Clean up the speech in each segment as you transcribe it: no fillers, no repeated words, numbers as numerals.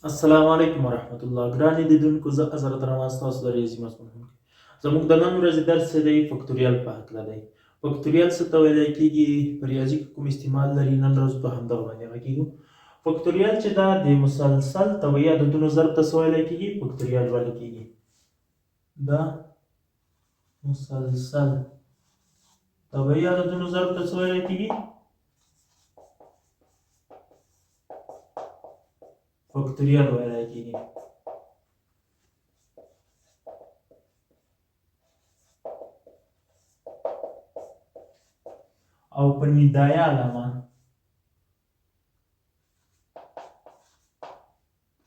السلام علیکم ورحمت الله. ګرانې لیدونکو، زه حضرت رواز تاسو د ریاضي مضمون ښوونکی. زموږ د نن ورځې درس څه دی؟ فکتوریال په هکله دی. فکتوریال څه ته ویلی کېږي؟ په ریاضي کې کوم استعمال لري؟ نن ورځ په همدغه باندې غږېږو. فکتوریال چې دا د مسلسل طبیعي عددونو ضرب ته څه ویلی کېږي؟ فکتوریال ویلی کېږي. دا مسلسل طبیعي عددونو ضرب ته څه ویلی کېږي؟ فکتوریال ویلی کېږي. او په ندایه علامه،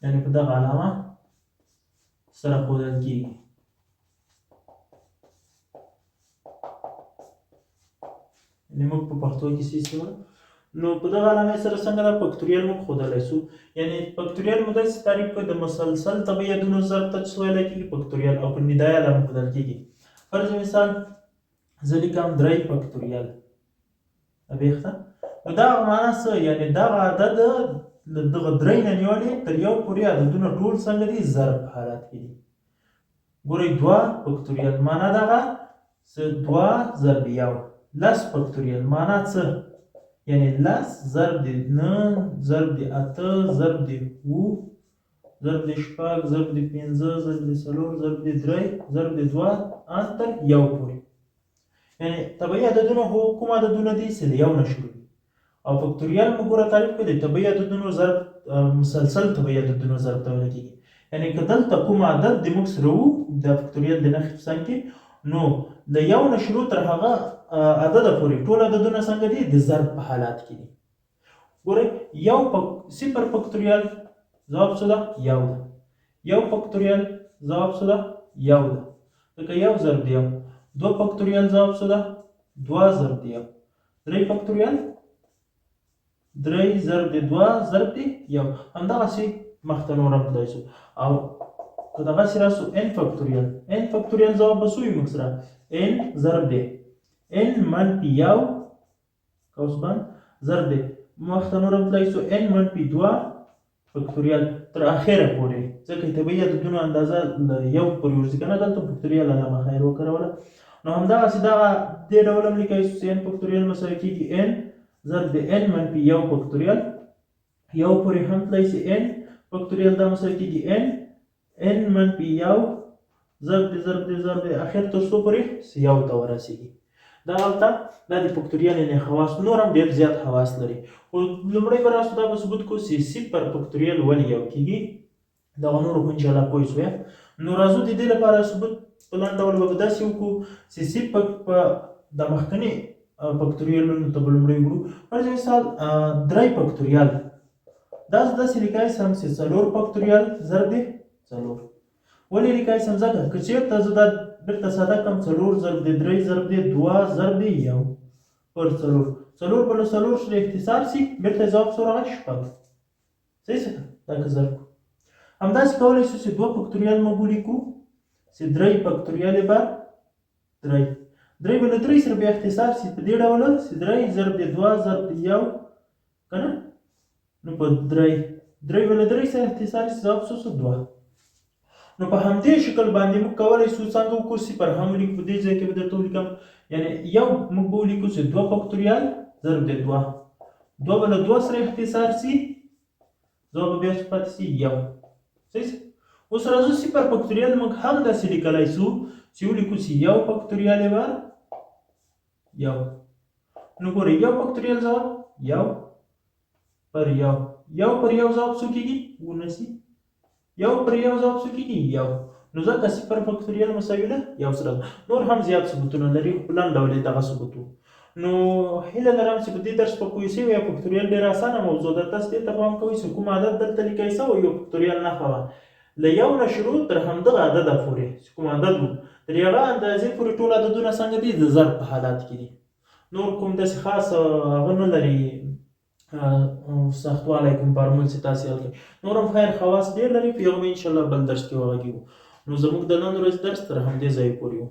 یعنې په دغه علامه سره ښودل کېږي. یعنې موږ په پښتو کې څه استعمال، نو په دغه علامې سره څنګه دا فکتوریال موږ ښودلی شو. یعنې فکتوریال مو داسې تعریف کړو: د مسلسل طبیعي عددونو ضرب ته څه ویلی کېږي؟ فکتوریال. او په ندایه علامه ښودل کېږي. فرض مثال زه لیکم 3 فکتوریال. بیخته نو دغه معنا څه؟ یعنې دغه عدد له دغه 3 نه نیولې تر 1 پورې عددونه ټول څنګه دي؟ ضرب په حالت کې دي. ګورئ 2 فکتوریال معنا دغه څه؟ 2 ضرب 1. 10 فکتوریال معنا څه؟ یعنې 10 ضرب د 9 ضرب د 8 ضرب د 7 ضرب د 6 ضرب د 5 ضرب د 4 ضرب د 3 ضرب د 2 ان تر 1 پورې. یعنې طبیعي عددونه هو کوم عددونه دي چې د 1 نه شروع دي. او فکتوریال موږ ګوره تعریف کړی دی: طبیعي عددونو ضرب مسلسل طبیعي عددونو ضرب ته ویل کېږي. یعنې که دلته کوم عدد د موږ سره وو د فکتوریال د نښې په څنګ کې، نو د 1 نه شروع تر هغه عدده پورې ټول عددونه څنګه دي؟ د ضرب په حالات کې دي. ګورئ 0 فکتوریال ځواب څه ده؟ 1 ده. 1 فکتوریال ځواب څه ده؟ 1 ده. ځکه 1 ضرب د 1. 2 فکتوریال ځواب څه ده؟ 2 ضرب د 1. 3 فکتوریال 3 ضرب د 2 ضرب د 1. همدغسې مخته نور هم تللی شو. او که دغسې راسو n فکتوریال. n فکتوریال ځواب به څه وي موږ سره؟ n ضرب د n منفي 1 قوس بند ضرب د مخته نور هم تللی شو n منفي 2 فکتوریال تر اخره پورې. ځکه طبیعي عددونو اندازه له 1 پورې ورځي که نه، دلته فکتوریال علامه خیر وکاروله. نو همدغسې دغه دې ډول هم لیکلی شو چې n فکتوریال مساوي کېږي n ضرب د n منفي 1 فکتوریال. 1 پورې هم تللی شي n فکتوریال دا مساوي کېږي n منفي 1 ضرب د اخر تر څو پورې؟ 1 ته ورسېږي. دا هلته دا د فکتوریال یعنې خواص، نور هم ډېر زیات خواص لري. خو لومړی به راسو دا به ثبوت کړو چې 0 فکتوریال ولې 1 کېږي. دغه نورو خو انشاءالله پوه شوې. نو راځو د دې لپاره ثبوت په لنډ ډول به داسې وکړو چې 0 په د مخکني فکتوریالونو ته به لومړی وګورو. فرض مثال 3 فکتوریال دا داسې لیکلی سم چې 4 فکتوریال ضرب د 4. ولې لیکلی سم؟ ځکه که چېرته زه دا بېرته ساده کړم 4 ضرب د 3 ضرب د 2 ضرب د 1 پر 4. 4 به له 4 سره اختصار شي، بېرته ځواب څو راغی؟ 6. صحیح څه دا که ضرب کړو. همداسې کولی شو چې 2 فکتوریال موږ ولیکو چې 3 فکتوریال به 3 به له 3 سره بیا اختصار شي په دې ډول چې 3 ضرب د 2 ضرب د 1 که نه، نو په 3 به له 3 سره اختصار شي ځواب څه شو؟ 2. نو په همدې شکل باندې موږ کولی شو څنګه وکړو؟ 0 هم ولیکو. په دې ځای کې به درته ولیکم، یعنې 1 موږ به ولیکو چې 2 فکتوریال ضرب د 2. 2 به له 2 سره اختصار شي، ځواب به بیا څه پاتې شي؟ 1. صحیح. اوس راځو 0 فکتوریال موږ هم داسې لیکلی شو چې ولیکو چې 1 فکتوریال یې به 1. نو ګورئ 1 فکتوریال ځواب 1 پر 1. 1 پر 1 ځواب څو کېږي؟ 19. 1 پر 1 ځواب څو کېږي؟ 1. نو ځکه 0 فکتوریال مساوي له 1 سره. نور هم زیات ثبوتونه لري، خو په لنډ ډول یې دغه ثبوت و. نو هیله لرم چې په دې درس په پوه شوي. فکتوریال ډېره اسانه موضوع ده. تاسو دې ته پام کوئ چې کوم عدد دلته لیکلی شوی یو فکتوریال نښه وه له 1 نه شروع تر همدغه عدده پورې چې کوم عدد و تر هغه اندازې پورې ټول عددونه څنګه دي؟ د ضرب په حالات کې دي. نور کوم داسې خاص هغه نه لري سختوالی، کوم فارمول چې تاسې حل کوئ. نور هم خیر خواص ډېر لري، په هغه به انشاءالله بل درس کې وغږېږو. نو زموږ د نن ورځې درس تر همدې ځایه پورې و.